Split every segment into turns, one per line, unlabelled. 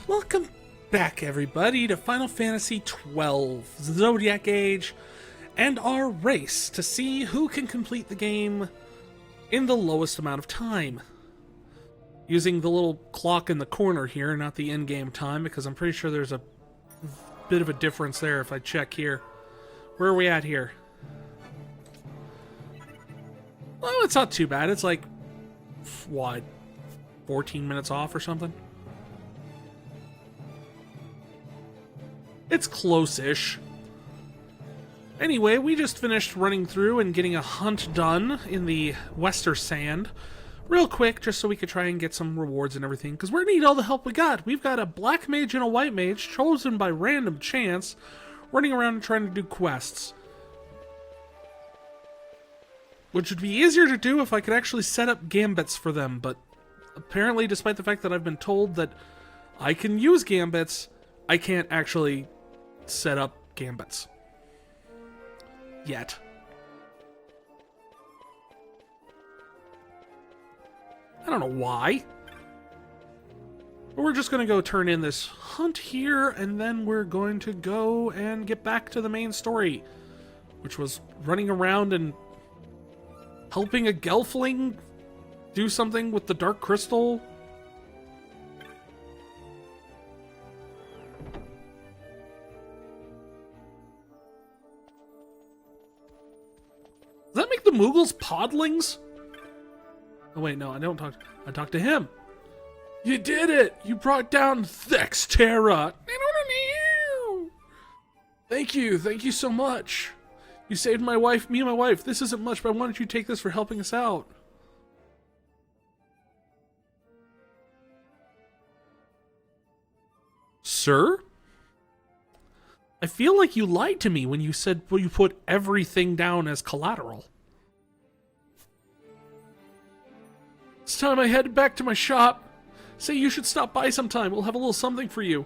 Welcome back, everybody, to Final Fantasy XII, Zodiac Age, and our race to see who can complete the game in the lowest amount of time. Using the little clock in the corner here, not the in-game time, because I'm pretty sure there's a bit of a difference there if I check here. Where are we at here? Well, it's not too bad. It's like, what, 14 minutes off or something? It's close-ish. Anyway, we just finished running through and getting a hunt done in the Wester Sand. Real quick, just so we could try and get some rewards and everything, because we're gonna need all the help we got. We've got a black mage and a white mage, chosen by random chance, running around and trying to do quests. Which would be easier to do if I could actually set up gambits for them, but apparently, despite the fact that I've been told that I can use gambits, I can't actually set up gambits. Yet. I don't know why. But we're just going to go turn in this hunt here, and then we're going to go and get back to the main story, which was running around and helping a Gelfling do something with the Dark Crystal. Does that make the Moogles podlings? Oh wait, no, I don't talk. I talked to him. You did it! You brought down Thexterra. Thank you so much. You saved me and my wife. This isn't much, but why don't you take this for helping us out? Sir? I feel like you lied to me when you said you put everything down as collateral. It's time I head back to my shop. Say you should stop by sometime. We'll have a little something for you.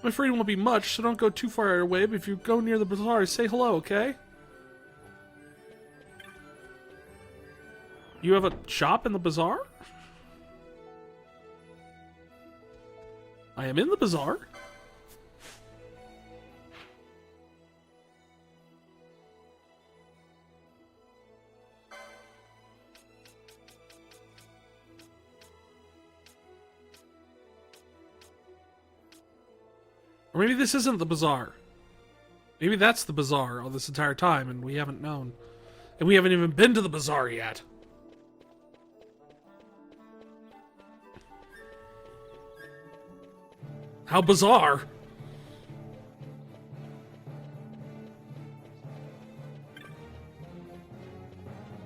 I'm afraid it won't be much, so don't go too far away, but if you go near the bazaar, say hello, okay? You have a shop in the bazaar? I am in the bazaar. Or maybe this isn't the bazaar. Maybe that's the bazaar all this entire time and we haven't known. And we haven't even been to the bazaar yet. How bizarre.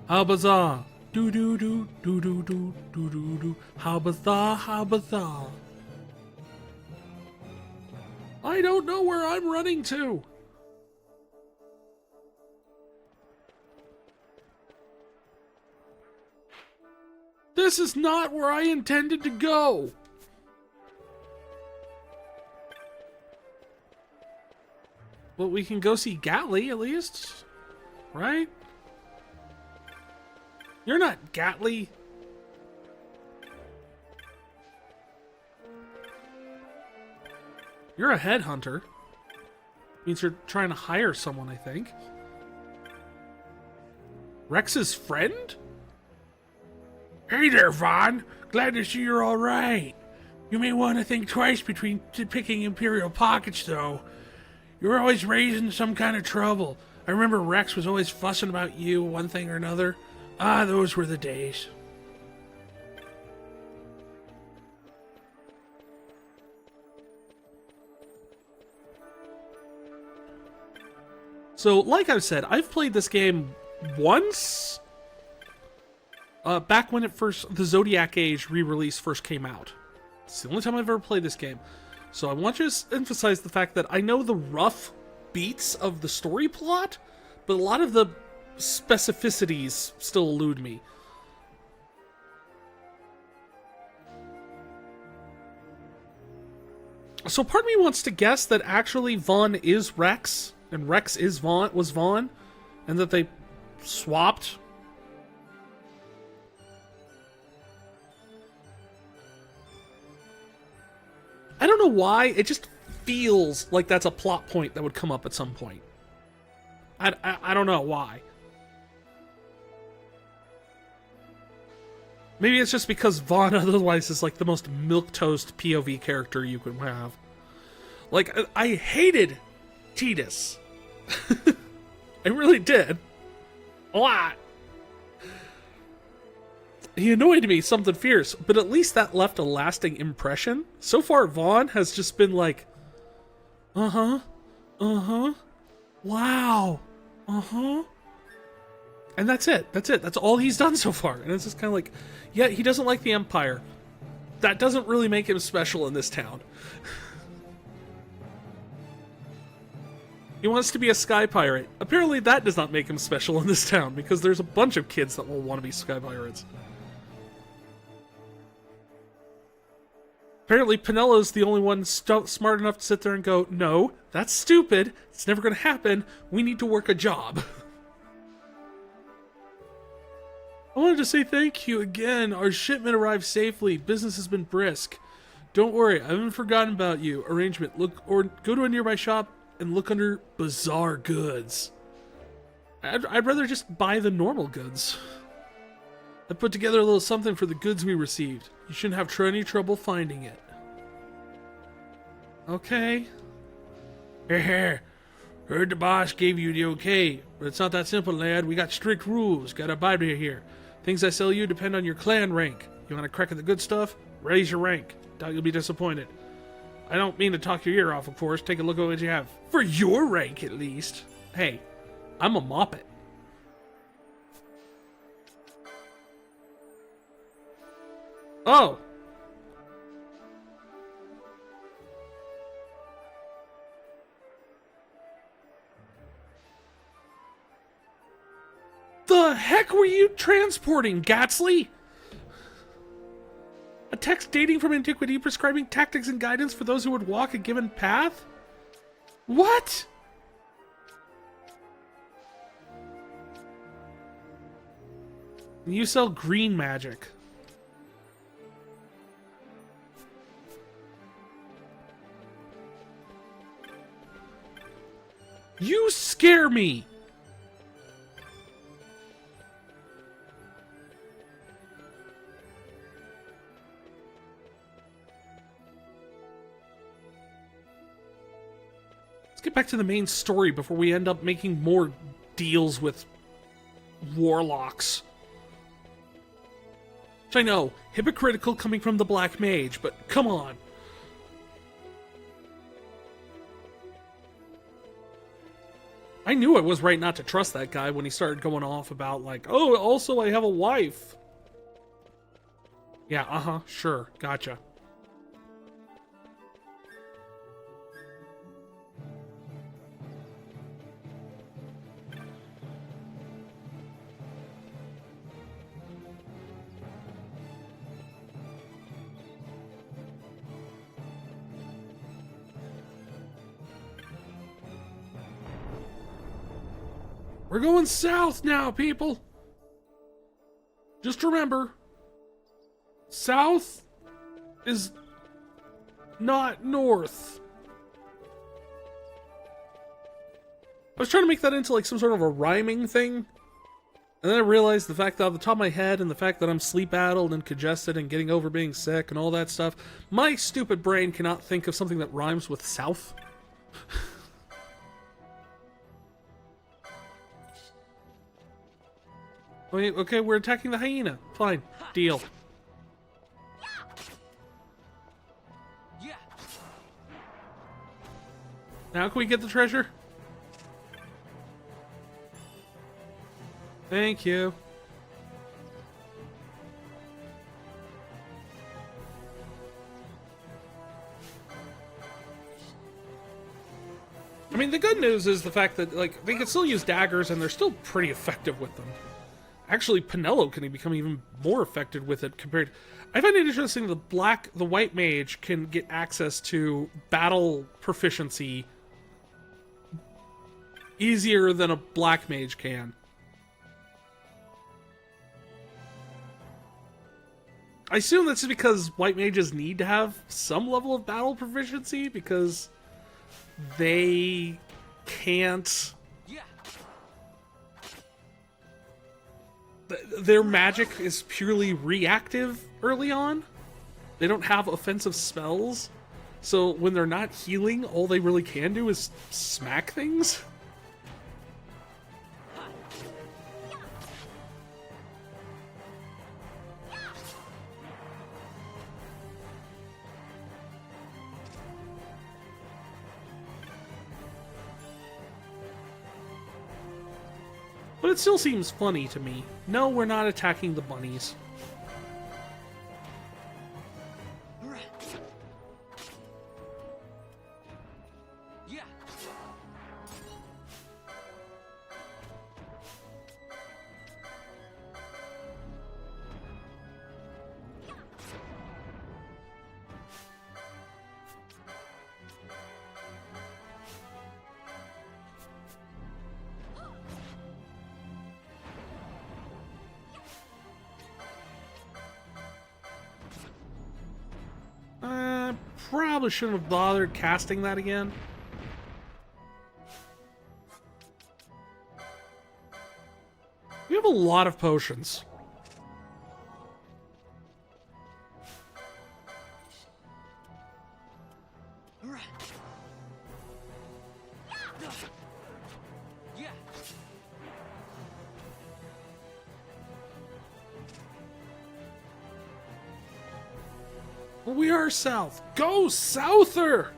How bizarre. Do do do do do do do do do. How bizarre, how bizarre. I don't know where I'm running to. This is not where I intended to go. Well, we can go see Gatly at least, right? You're not Gatly. You're a headhunter. Means you're trying to hire someone, I think. Rex's friend? Hey there, Vaan. Glad to see you're alright. You may want to think twice between picking Imperial pockets, though. You're always raising some kind of trouble. I remember Rex was always fussing about you, one thing or another. Ah, those were the days. So, like I've said, I've played this game once. Back when the Zodiac Age re-release first came out. It's the only time I've ever played this game. So I want to just emphasize the fact that I know the rough beats of the story plot, but a lot of the specificities still elude me. So part of me wants to guess that actually Vaan is Rex, and Rex is was Vaan, and that they swapped. I don't know why, it just feels like that's a plot point that would come up at some point. I don't know why. Maybe it's just because Vaan otherwise is like the most milquetoast POV character you could have. Like, I hated Titus. I really did. A lot. He annoyed me something fierce, but at least that left a lasting impression. So far, Vaan has just been like, wow, and that's it. That's all he's done so far. And it's just kind of like, yeah, he doesn't like the Empire. That doesn't really make him special in this town. He wants to be a sky pirate. Apparently that does not make him special in this town, because there's a bunch of kids that will want to be sky pirates. Apparently Penelo's the only one smart enough to sit there and go, no, that's stupid. It's never going to happen. We need to work a job. I wanted to say thank you again. Our shipment arrived safely. Business has been brisk. Don't worry, I haven't forgotten about you. Arrangement. Look, or go to a nearby shop and look under bizarre goods. I'd rather just buy the normal goods. I put together a little something for the goods we received. You shouldn't have any trouble finding it. Okay. Heard the boss gave you the okay, but it's not that simple, lad. We got strict rules. Gotta abide by here. Things I sell you depend on your clan rank. You want a crack at the good stuff? Raise your rank. Doubt you'll be disappointed. I don't mean to talk your ear off, of course. Take a look at what you have. For your rank, at least. Hey, I'm a moppet. Oh. The heck were you transporting, Gatsley? A text dating from antiquity prescribing tactics and guidance for those who would walk a given path? What? You sell green magic. You scare me! Let's get back to the main story before we end up making more deals with warlocks. Which I know, hypocritical coming from the Black Mage, but come on. I knew I was right not to trust that guy when he started going off about, like, oh, also I have a wife. Yeah, sure, gotcha. We're going south now, people. Just remember, south is not north. I was trying to make that into like some sort of a rhyming thing, and then I realized the fact that off the top of my head and the fact that I'm sleep-addled and congested and getting over being sick and all that stuff, my stupid brain cannot think of something that rhymes with south. Wait, okay, we're attacking the hyena. Fine. Deal. Now can we get the treasure? Thank you. I mean, the good news is the fact that, like, they can still use daggers and they're still pretty effective with them. Actually, Penelo can become even more effective with it compared... I find it interesting the white mage can get access to battle proficiency easier than a black mage can. I assume that's just because white mages need to have some level of battle proficiency because they can't... Their magic is purely reactive early on. They don't have offensive spells. So when they're not healing, all they really can do is smack things. But it still seems funny to me. No, we're not attacking the bunnies. Probably shouldn't have bothered casting that again. We have a lot of potions. We are south. Go souther!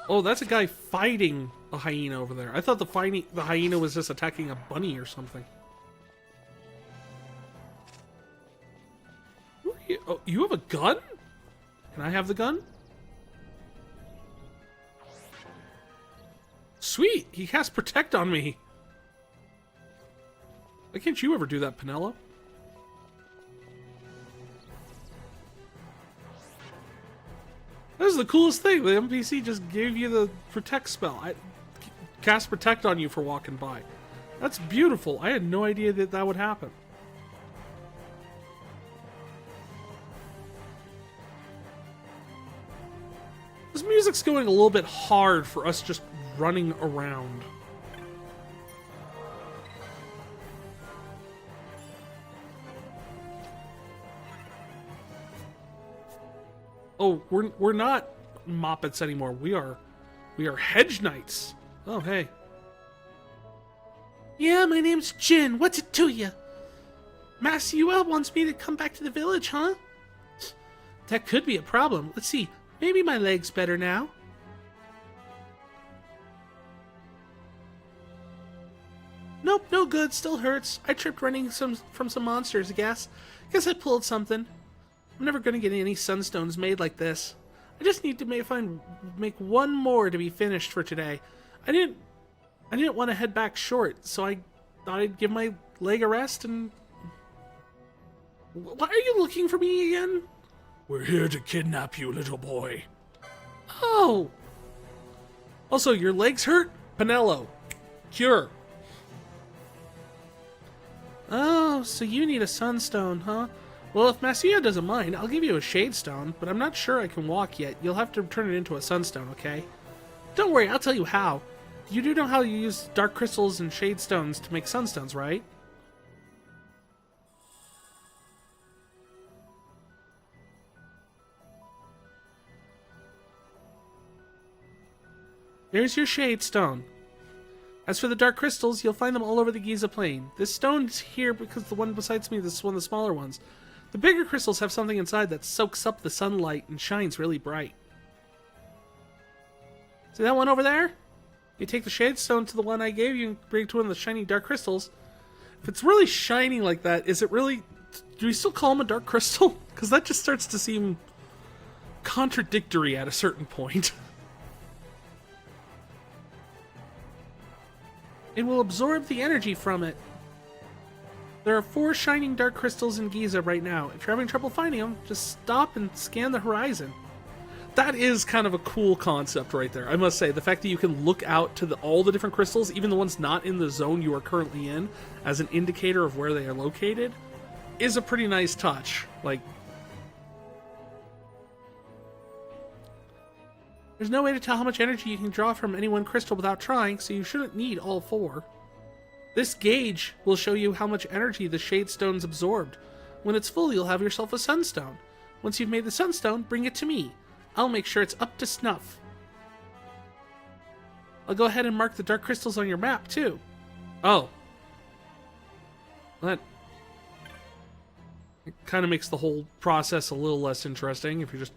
Oh, that's a guy fighting a hyena over there. I thought the hyena was just attacking a bunny or something. Oh, you have a gun? Can I have the gun? Sweet! He casts Protect on me! Why can't you ever do that, Penelo? That was the coolest thing. The NPC just gave you the Protect spell. Cast Protect on you for walking by. That's beautiful. I had no idea that that would happen. This music's going a little bit hard for us just running around. Oh, we're not Moppets anymore. We are Hedge Knights. Oh, hey. Yeah, my name's Jin. What's it to you? Master UL wants me to come back to the village, huh? That could be a problem. Let's see. Maybe my leg's better now. Nope, no good. Still hurts. I tripped running from some monsters, I guess. Guess I pulled something. I'm never gonna get any Sunstones made like this. I just need to make one more to be finished for today. I didn't want to head back short, so I thought I'd give my leg a rest and... Why are you looking for me again? We're here to kidnap you, little boy. Oh! Also, your legs hurt? Penelo. Cure. Oh, so you need a Sunstone, huh? Well, if Masia doesn't mind, I'll give you a Shadestone, but I'm not sure I can walk yet. You'll have to turn it into a Sunstone, okay? Don't worry, I'll tell you how. You do know how you use dark crystals and Shadestones to make Sunstones, right? There's your Shadestone. As for the dark crystals, you'll find them all over the Giza Plain. This stone's here because the one beside me is one of the smaller ones. The bigger crystals have something inside that soaks up the sunlight and shines really bright. See that one over there? You take the Shadestone to the one I gave you and bring it to one of the shiny dark crystals. If it's really shining like that, is it really... Do we still call them a dark crystal? Because that just starts to seem contradictory at a certain point. It will absorb the energy from it. There are 4 shining dark crystals in Giza right now. If you're having trouble finding them, just stop and scan the horizon. That is kind of a cool concept right there. I must say, the fact that you can look out to all the different crystals, even the ones not in the zone you are currently in, as an indicator of where they are located, is a pretty nice touch. Like, there's no way to tell how much energy you can draw from any one crystal without trying, so you shouldn't need all 4. This gauge will show you how much energy the Shadestone's absorbed. When it's full, you'll have yourself a Sunstone. Once you've made the Sunstone, bring it to me. I'll make sure it's up to snuff. I'll go ahead and mark the dark crystals on your map, too. Oh. That kind of makes the whole process a little less interesting if you just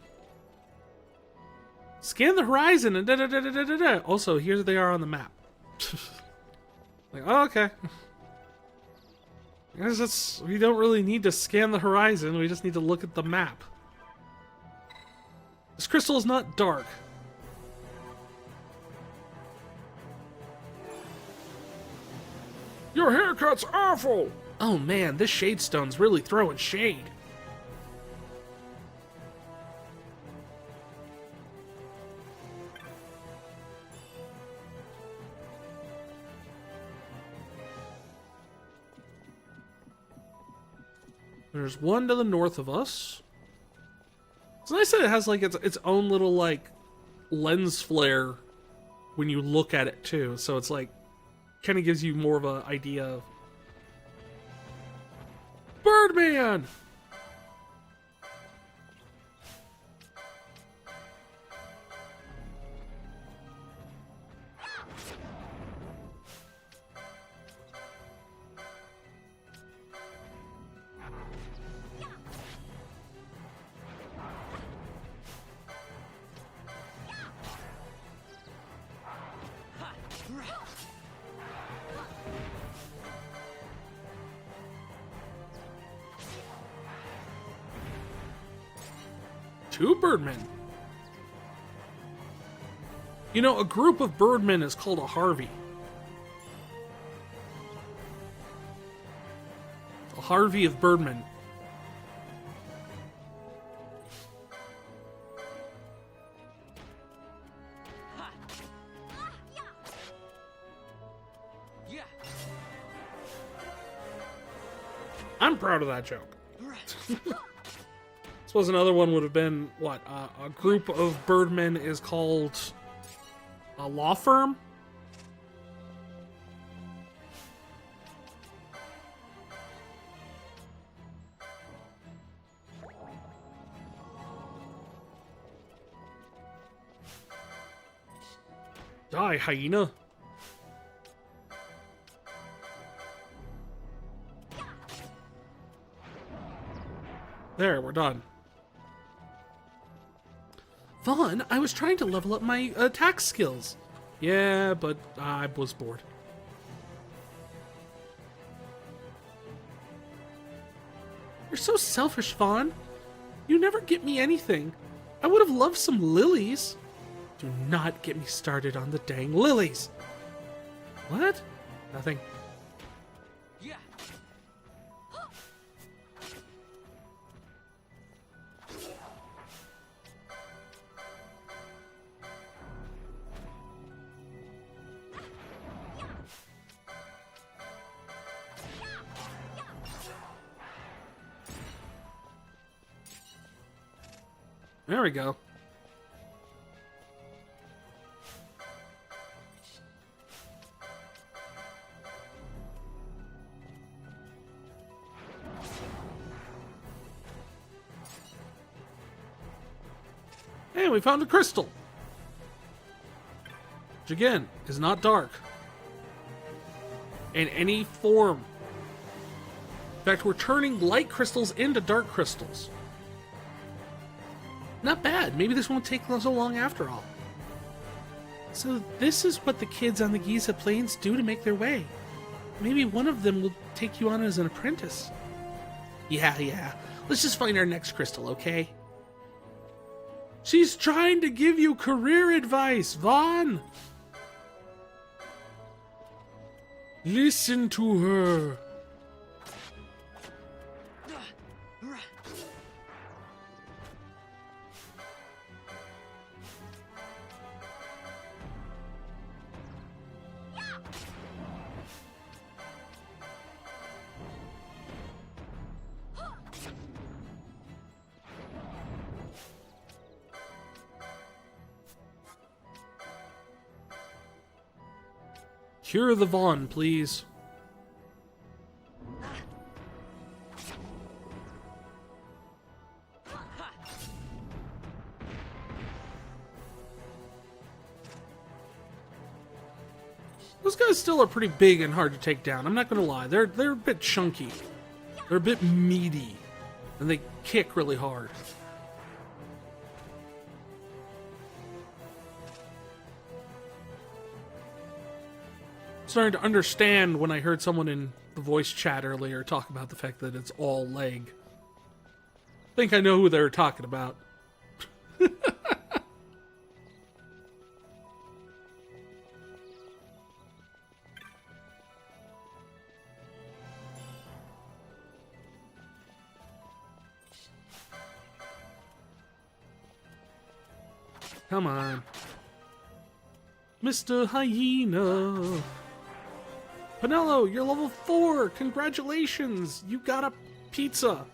scan the horizon and da-da-da-da-da-da. Also, here they are on the map. Like, oh, okay. I guess we don't really need to scan the horizon, we just need to look at the map. This crystal is not dark. Your haircut's awful! Oh man, this Shadestone's really throwing shade. There's one to the north of us. It's nice that it has like its own little like lens flare when you look at it too. So it's like kind of gives you more of an idea of Birdman. Two birdmen. You know, a group of birdmen is called a Harvey. A Harvey of birdmen. I'm proud of that joke. Suppose another one would have been, what, a group of birdmen is called a law firm? Die, hyena. There, we're done. Vaan, I was trying to level up my attack skills. Yeah, but I was bored. You're so selfish, Vaan. You never get me anything. I would have loved some lilies. Do not get me started on the dang lilies. What? Nothing. Yeah. There we go. Hey, we found a crystal. Which again is not dark in any form. In fact, we're turning light crystals into dark crystals. Not bad. Maybe this won't take so long after all. So this is what the kids on the Giza Plains do to make their way. Maybe one of them will take you on as an apprentice. Yeah. Let's just find our next crystal, okay? She's trying to give you career advice, Vaan. Listen to her. Cure the Vaan, please. Those guys still are pretty big and hard to take down. I'm not gonna lie. They're a bit chunky. They're a bit meaty. And they kick really hard. Starting to understand when I heard someone in the voice chat earlier talk about the fact that it's all leg. I think I know who they were talking about. Come on. Mr. Hyena. Penelo, you're level 4. Congratulations. You got a pizza.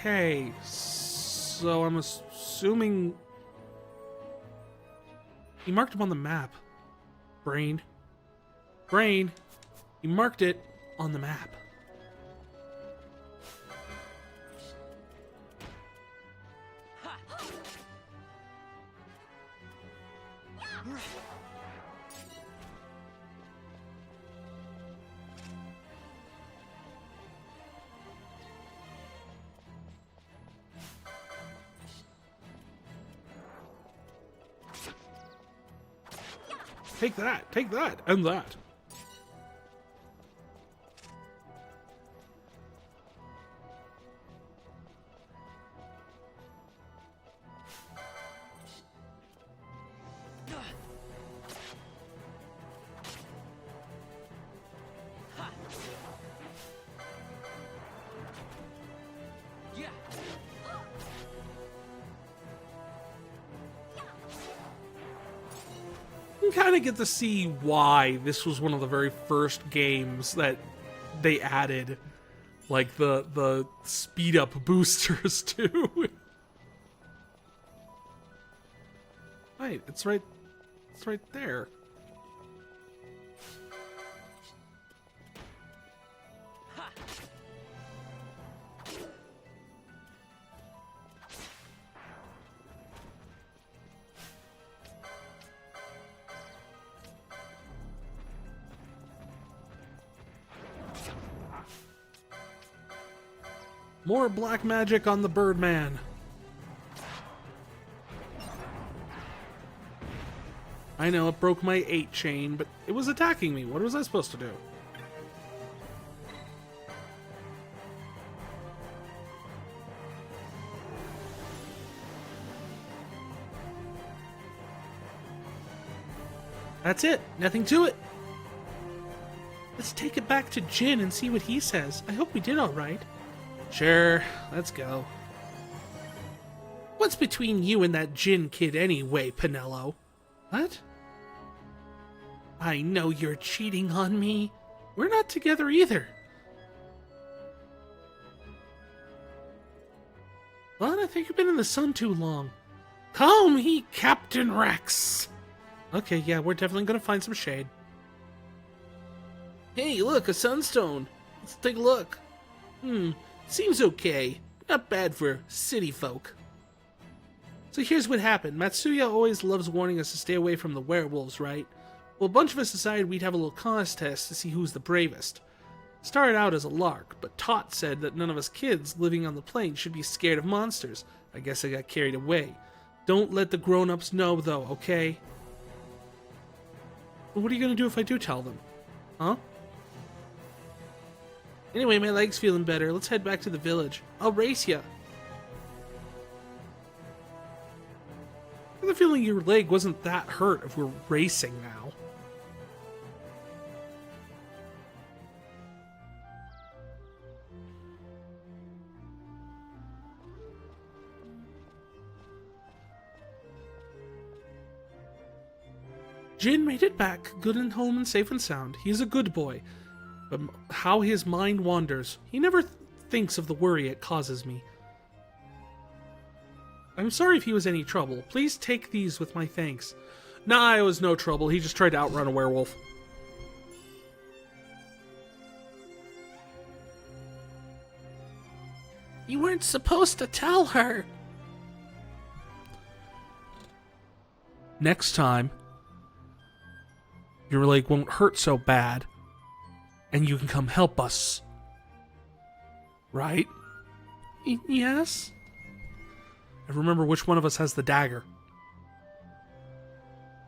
Okay, so I'm assuming he marked him on the map. Brain. He marked it on the map. Take that, and that. Kind of get to see why this was one of the very first games that they added like the speed up boosters to. Right, it's right there. More black magic on the Birdman. I know it broke my 8 chain, but it was attacking me. What was I supposed to do? That's it. Nothing to it. Let's take it back to Jin and see what he says. I hope we did all right. Sure, let's go. What's between you and that Jin kid anyway, Penelo? What? I know you're cheating on me. We're not together either. Well, I think you've been in the sun too long. Call me Captain Rex. Okay, yeah, we're definitely gonna find some shade. Hey, look, a Sunstone. Let's take a look. Seems okay. Not bad for city folk. So here's what happened. Matsuya always loves warning us to stay away from the werewolves, right? Well, a bunch of us decided we'd have a little contest to see who's the bravest. Started out as a lark, but Tot said that none of us kids living on the plains should be scared of monsters. I guess I got carried away. Don't let the grown-ups know, though, okay? Well, what are you gonna do if I do tell them? Huh? Anyway, my leg's feeling better. Let's head back to the village. I'll race ya. I have the feeling your leg wasn't that hurt if we're racing now. Jin made it back, good and home and safe and sound. He is a good boy. But how his mind wanders. He never thinks of the worry it causes me. I'm sorry if he was any trouble. Please take these with my thanks. Nah, it was no trouble. He just tried to outrun a werewolf. You weren't supposed to tell her. Next time, your leg won't hurt so bad, and you can come help us. Right? Yes? And remember which one of us has the dagger.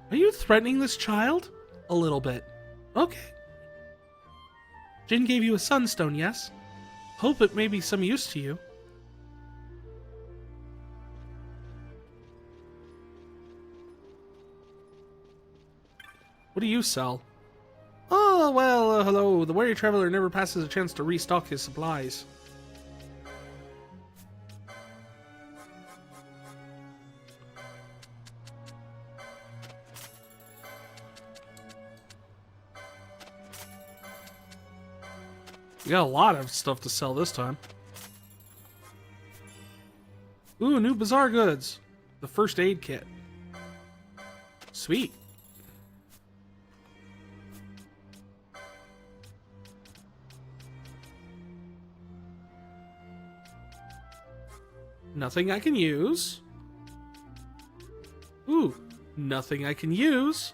Are you threatening this child? A little bit. Okay. Jin gave you a Sunstone, yes? Hope it may be some use to you. What do you sell? Oh, well, hello. The wary traveler never passes a chance to restock his supplies. We got a lot of stuff to sell this time. Ooh, new bazaar goods. The first aid kit. Sweet. Nothing I can use. Ooh, nothing I can use.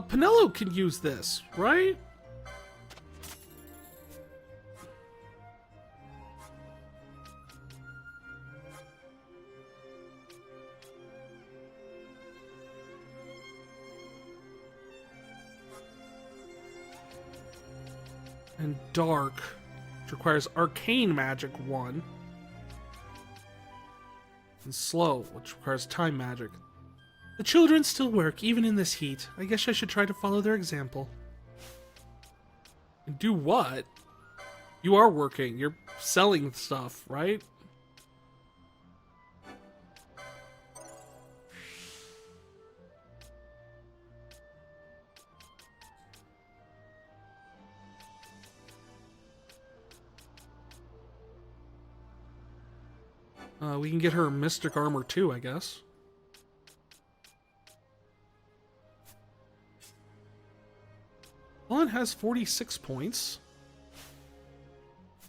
Penelo can use this, right? And dark, which requires arcane magic 1. And slow, which requires time magic. The children still work, even in this heat. I guess I should try to follow their example. And do what? You are working. You're selling stuff, right? We can get her Mystic Armor too, I guess. Vaan has 46 points.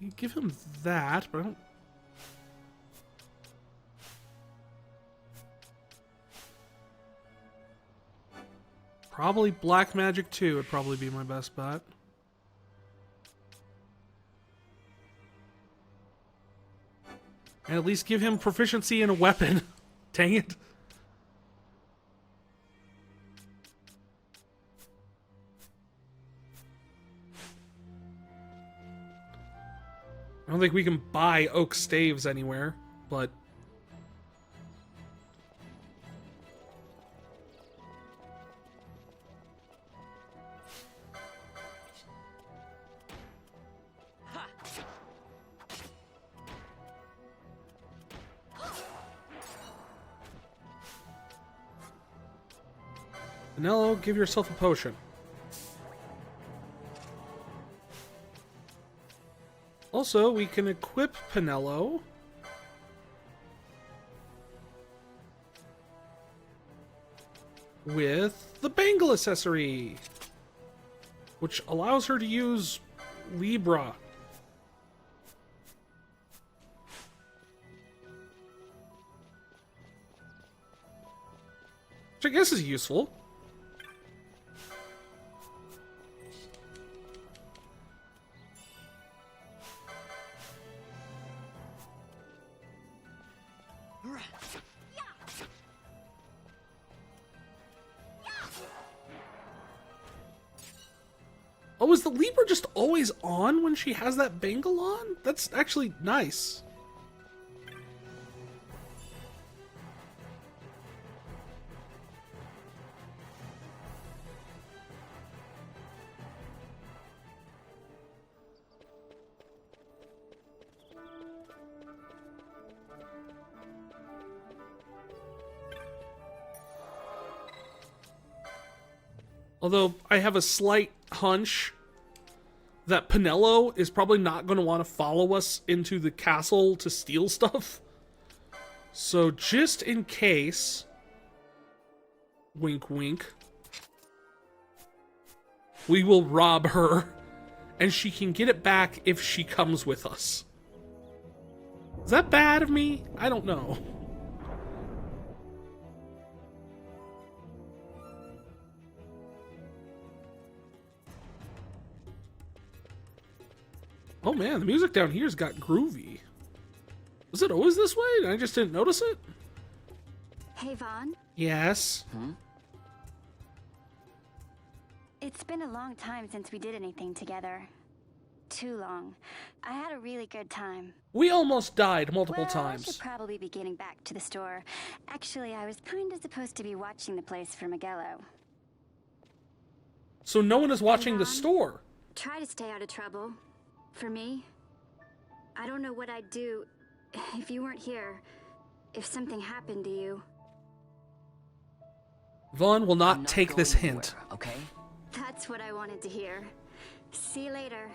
You give him that, but I don't... Probably Black Magic 2 would probably be my best bet. And at least give him proficiency in a weapon. Dang it. I don't think we can buy oak staves anywhere, but... Penelo, give yourself a potion. Also, we can equip Penelo with the bangle accessory, which allows her to use Libra. Which I guess is useful. Oh, is the Libra just always on when she has that bangle on? That's actually nice. Although I have a slight hunch that Penelo is probably not going to want to follow us into the castle to steal stuff. So just in case, wink wink, we will rob her and she can get it back if she comes with us. Is that bad of me? I don't know. Oh man, the music down here's got groovy. Was it always this way and I just didn't notice it?
Hey, Vaan.
Yes?
It's been a long time since we did anything together. Too long. I had a really good time.
We almost died multiple
I
times.
should probably be getting back to the store. Actually, I was kind of supposed to be watching the place for Miguelo.
So no one is watching the store.
Try to stay out of trouble. For me, I don't know what I'd do if you weren't here. If something happened to you.
Vaan will not take this hint.
Okay?
That's what I wanted to hear. See you later.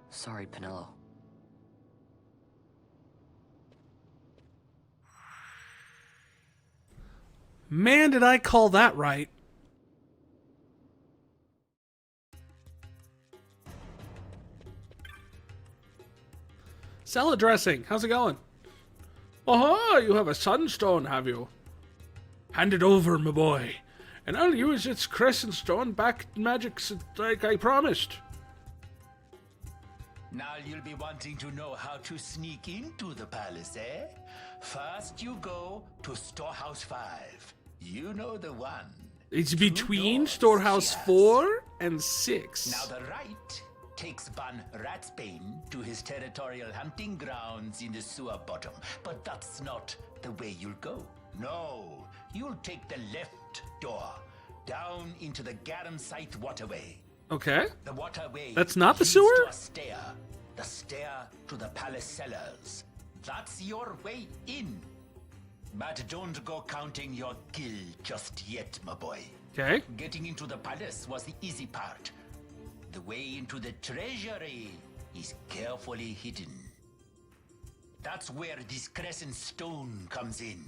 Sorry, Penelo.
Man, did I call that right. Salad dressing, how's it going? Aha, you have a Sunstone, have you? Hand it over, my boy, and I'll use its crescent stone back magics like I promised.
Now you'll be wanting to know how to sneak into the palace, eh? First you go to Storehouse 5. You know the one.
It's
2
between
doors,
Storehouse
yes.
4 and 6.
Now the right takes Van Ratsbane to his territorial hunting grounds in the sewer bottom. But that's not the way you'll go. No, you'll take the left door, down into the Garamsite waterway.
Okay.
The waterway
That's not the
leads
sewer?
to a stair. The stair to the palace cellars. That's your way in. But don't go counting your gil just yet, my boy.
Okay.
Getting into the palace was the easy part. The way into the treasury is carefully hidden. That's where this crescent stone comes in.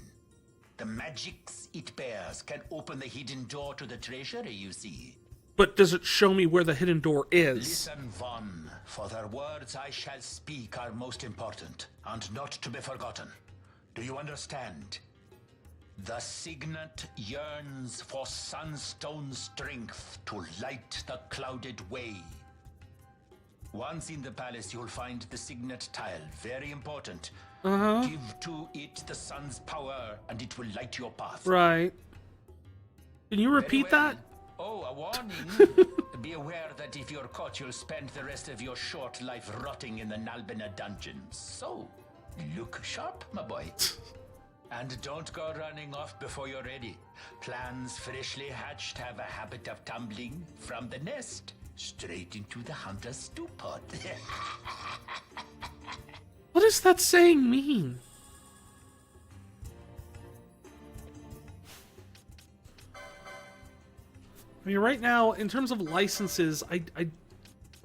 The magics it bears can open the hidden door to the treasury, you see.
But does it show me where the hidden door is?
Listen, Vaan, for the words I shall speak are most important, and not to be forgotten. Do you understand? The signet yearns for Sunstone strength to light the clouded way. Once in the palace, you'll find the signet tile. Very important. Give to it the sun's power, and it will light your path.
Right. Can you repeat
Very well.
that?
Oh, a warning. Be aware that if you're caught, you'll spend the rest of your short life rotting in the Nalbina dungeons. So, look sharp, my boy. And don't go running off before you're ready. Plans freshly hatched have a habit of tumbling from the nest straight into the hunter's stew pot.
What does that saying mean? I mean, right now, in terms of licenses, I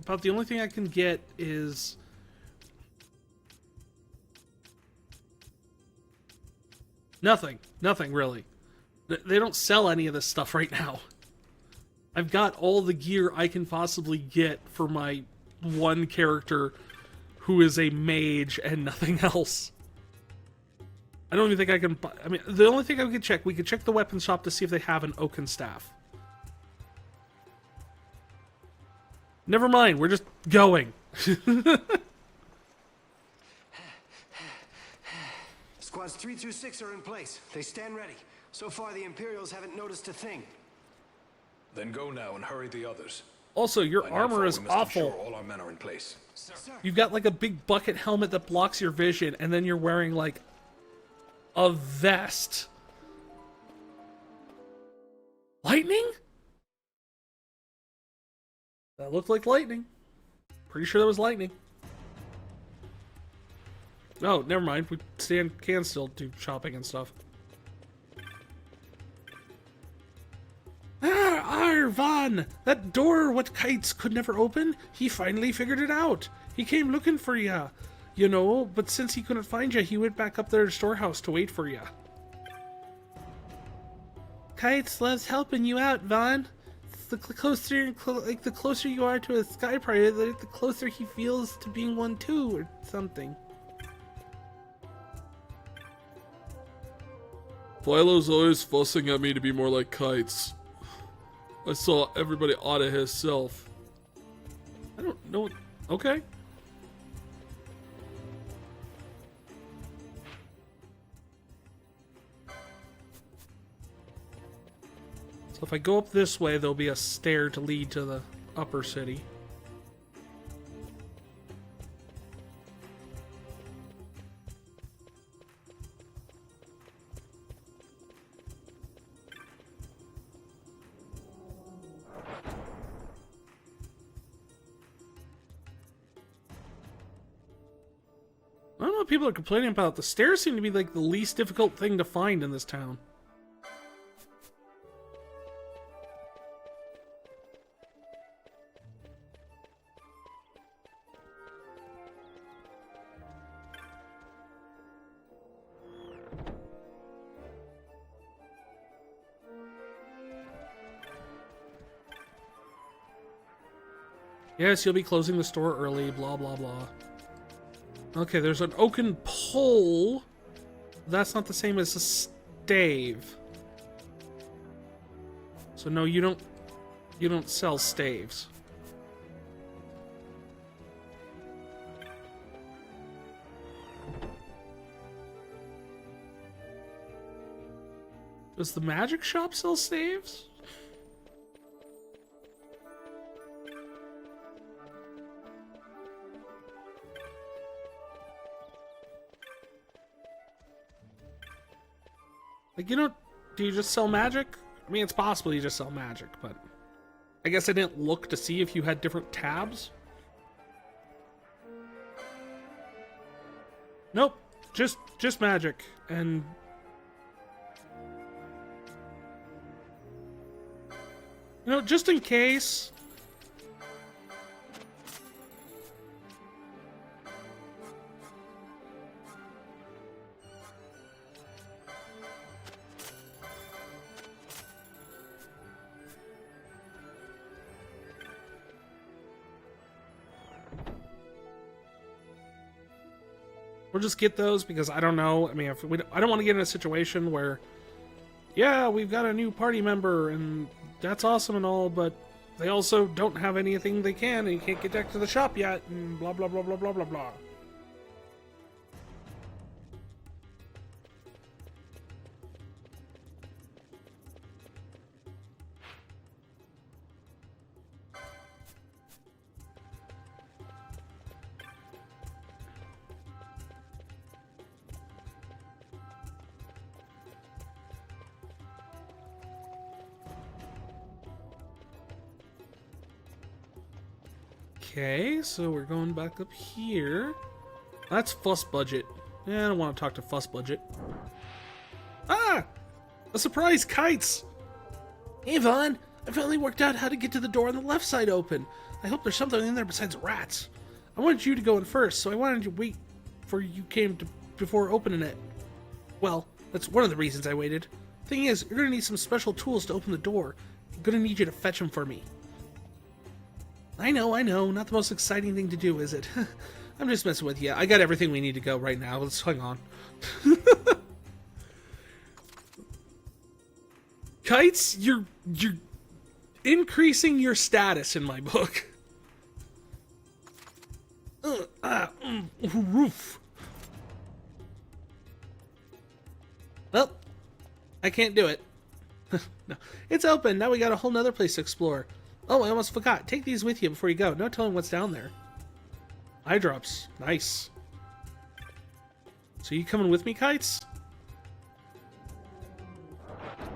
about the only thing I can get is nothing really. They don't sell any of this stuff right now. I've got all the gear I can possibly get for my one character who is a mage and nothing else. I don't even think I can buy, I mean, the only thing we could check the weapon shop to see if they have an oaken staff. Never mind, we're just going.
Squads 3 through 6 are in place. They stand ready. So far, the Imperials haven't noticed a thing.
Then go now and hurry the others.
Also, your
By
armor
nightfall,
is
we must
awful.
ensure all our men are in place.
Sir.
You've got like a big bucket helmet that blocks your vision, and then you're wearing like a vest. Lightning? That looked like lightning. Pretty sure that was lightning. Oh, never mind. We can still do shopping and stuff. Vaan! That door what kites could never open, he finally figured it out. He came looking for ya, you know, but since he couldn't find ya, he went back up there to storehouse to wait for ya. Kites loves helping you out, Vaan. The closer you are to a sky pirate, the closer he feels to being one too, or something.
Philo's always fussing at me to be more like Kites. I saw everybody out of himself.
I don't know. Okay. So if I go up this way, there'll be a stair to lead to the upper city. I don't know what people are complaining about. The stairs seem to be like the least difficult thing to find in this town. Yes, you'll be closing the store early, blah, blah, blah. Okay, there's an oaken pole. That's not the same as a stave. So no, you don't sell staves. Does the magic shop sell staves? Like, do you just sell magic? I mean, it's possible you just sell magic, but I guess I didn't look to see if you had different tabs. Nope, just magic, and just in case. We'll just get those because I don't know. I mean, I don't want to get in a situation where, yeah, we've got a new party member and that's awesome and all, but they also don't have anything they can and you can't get back to the shop yet and blah, blah, blah, blah, blah, blah, blah. Okay, so we're going back up here. That's Fuss Budget. Yeah, I don't want to talk to Fuss Budget. Ah! A surprise, Kites! Hey, Vaan! I finally worked out how to get to the door on the left side open. I hope there's something in there besides rats. I wanted you to go in first, so I wanted to wait for you before opening it. Well, that's one of the reasons I waited. Thing is, you're gonna need some special tools to open the door. I'm gonna need you to fetch them for me. I know, not the most exciting thing to do, is it? I'm just messing with you. I got everything we need to go right now. Let's hang on. Kites, you're increasing your status in my book. Roof. Well, I can't do it. No, it's open. Now we got a whole nother place to explore. Oh, I almost forgot. Take these with you before you go. No telling what's down there. Eye drops. Nice. So you coming with me, Kites?